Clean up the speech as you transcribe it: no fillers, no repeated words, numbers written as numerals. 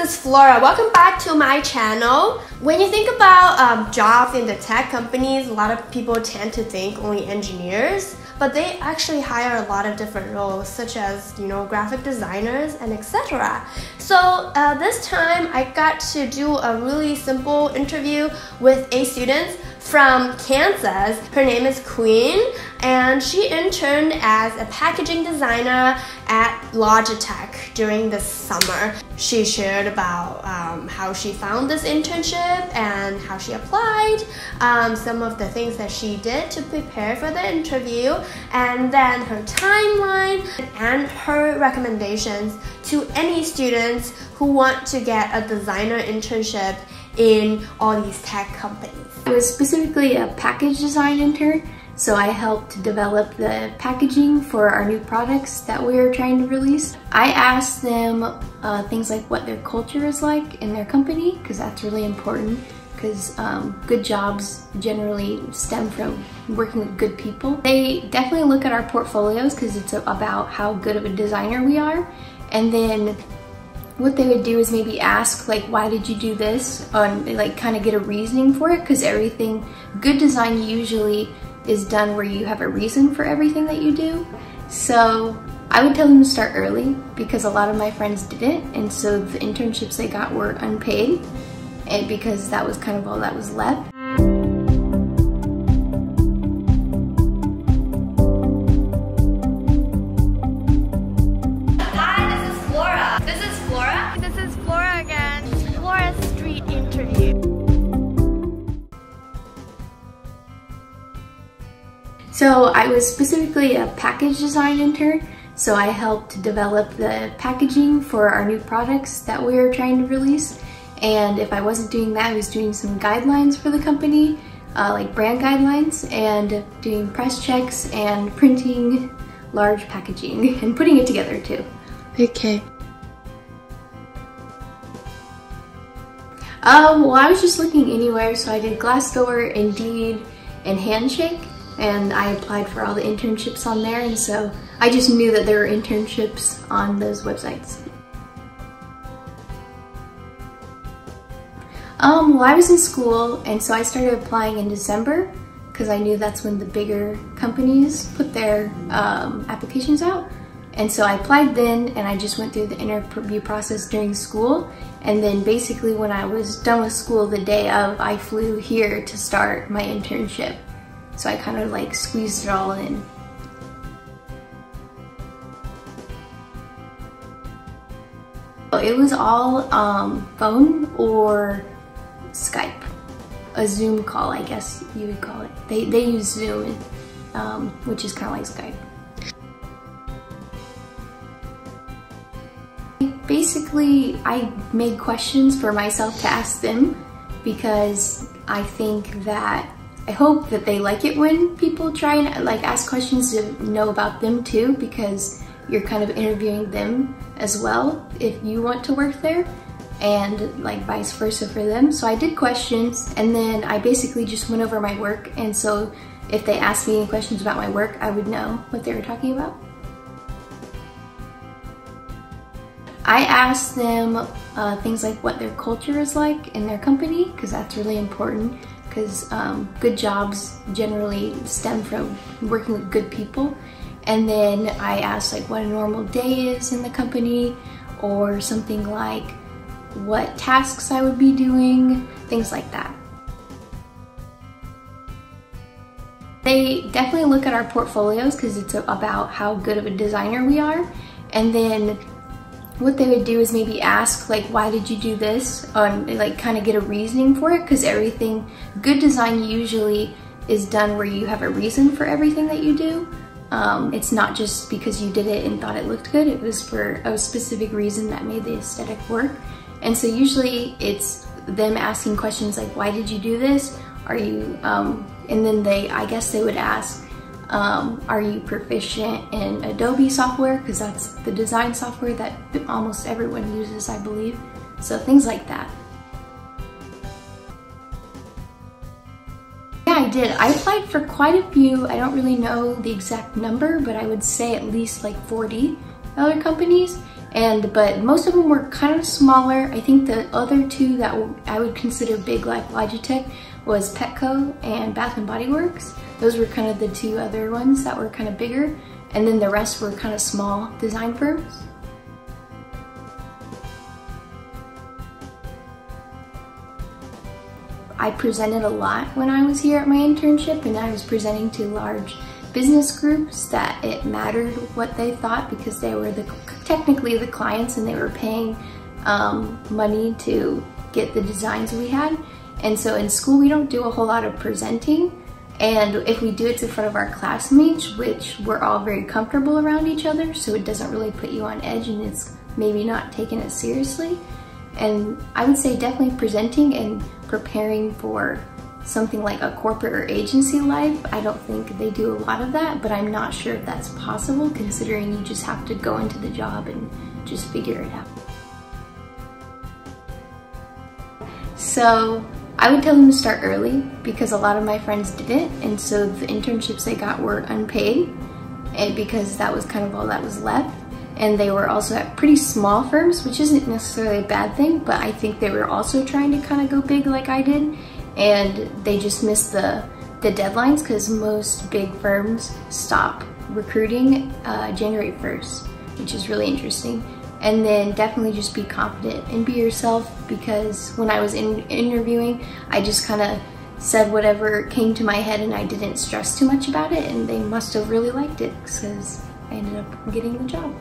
is Flora. Welcome back to my channel. When you think about jobs in the tech companies, a lot of people tend to think only engineers, but they actually hire a lot of different roles, such as, graphic designers and etc. So this time I got to do a really simple interview with a student from Kansas. Her name is Quinn, and she interned as a packaging designer at Logitech during the summer. She shared about how she found this internship and how she applied, some of the things that she did to prepare for the interview, and then her timeline and her recommendations to any students who want to get a designer internship in all these tech companies. I was specifically a package design intern, so I helped develop the packaging for our new products that we are trying to release. I asked them things like what their culture is like in their company, because that's really important, because good jobs generally stem from working with good people. They definitely look at our portfolios because it's about how good of a designer we are, and then what they would do is maybe ask, like, why did you do this? Like, kind of get a reasoning for it, because good design usually is done where you have a reason for everything that you do. So I would tell them to start early, because a lot of my friends didn't, and so the internships they got were unpaid, and because that was kind of all that was left. So I was specifically a package design intern, so I helped develop the packaging for our new products that we are trying to release. And if I wasn't doing that, I was doing some guidelines for the company, like brand guidelines, and doing press checks and printing large packaging and putting it together too. Okay. Well, I was just looking anywhere, so I did Glassdoor, Indeed, and Handshake. And I applied for all the internships on there, and so I just knew that there were internships on those websites. Well, I was in school, and so I started applying in December, because I knew that's when the bigger companies put their applications out. And so I applied then, and I just went through the interview process during school, and then basically when I was done with school the day of, I flew here to start my internship. So I kind of like squeezed it all in. It was all phone or Skype. A Zoom call, I guess you would call it. They use Zoom, which is kind of like Skype. Basically, I made questions for myself to ask them, because I hope that they like it when people try and ask questions to know about them too, because you're kind of interviewing them as well if you want to work there, and vice versa for them. So I did questions, and then I basically just went over my work, and so if they asked me any questions about my work, I would know what they were talking about. I asked them things like what their culture is like in their company, because that's really important, because good jobs generally stem from working with good people. And then I asked what a normal day is in the company, or something like what tasks I would be doing, things like that. They definitely look at our portfolios because it's about how good of a designer we are, and then what they would do is maybe ask, why did you do this? Kind of get a reasoning for it, because good design usually is done where you have a reason for everything that you do. It's not just because you did it and thought it looked good. It was for a specific reason that made the aesthetic work. And so usually it's them asking questions like, why did you do this? Are you, and then I guess they would ask, are you proficient in Adobe software? Because that's the design software that almost everyone uses, I believe. So things like that. Yeah, I did. I applied for quite a few. I don't really know the exact number, but I would say at least 40 other companies. But most of them were kind of smaller. I think the other two that I would consider big, like Logitech, was Petco and Bath and Body Works. Those were kind of the two other ones that were kind of bigger, and then the rest were kind of small design firms. I presented a lot when I was here at my internship, and I was presenting to large business groups that it mattered what they thought, because they were technically the clients, and they were paying money to get the designs we had. And so in school we don't do a whole lot of presenting, and if we do, it's in front of our classmates, which we're all very comfortable around each other, so it doesn't really put you on edge, and it's maybe not taken as seriously. And I would say definitely presenting and preparing for something like a corporate or agency life. I don't think they do a lot of that, but I'm not sure if that's possible, considering you just have to go into the job and just figure it out. So I would tell them to start early, because a lot of my friends didn't, and so the internships they got were unpaid, and because that was kind of all that was left. And they were also at pretty small firms, which isn't necessarily a bad thing, but I think they were also trying to kind of go big like I did, and they just missed the deadlines, because most big firms stop recruiting January 1st, which is really interesting. And then definitely just be confident and be yourself, because when I was interviewing, I just kind of said whatever came to my head, and I didn't stress too much about it, and they must have really liked it, because I ended up getting the job.